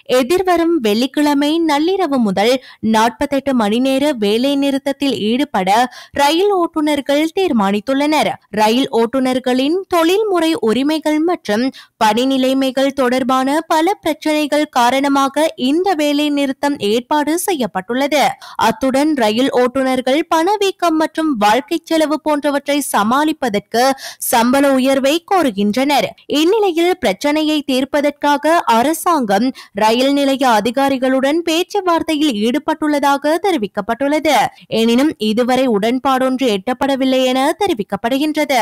எதிர்வரும் வெள்ளிக்கிழமை நள்ளிரவு முதல் 48 மணி நேர வேலை நிறுத்தத்தில் ஈடுபட ரயில் ஓட்டுநர்கள் தீர்மானித்துள்ளனர். ரயில் ஓட்டுநர்களின் தொழில்முறை உரிமைகள் மற்றும் பணி நிலைமைகள் தொடர்பான பல பிரச்சனைகள் காரணமாக இந்த வேலை நிறுத்தம் ஏற்பாடு செய்யப்பட்டுள்ளது. அத்துடன் ரயில் ஓட்டுநர்கள் பணவீக்கம் மற்றும் வாழ்க்கை செலவு போன்றவற்றை சமாளிப்பதற்கு சம்பள உயர்வை கோருகின்றனர். இந்நிலையில் பிரச்சனையை தீர்ப்பதற்காக அரசாங்கம் ரயில் நிலைய அதிகாரிகளுடன் பேச்சுவார்த்தையில் ஈடுபட்டுள்ளதாக தெரிவிக்கப்பட்டுள்ளது. எனினும் இதுவரை உடன்பாடொன்று எட்டப்படவில்லை என தெரிவிக்கப்படுகின்றது.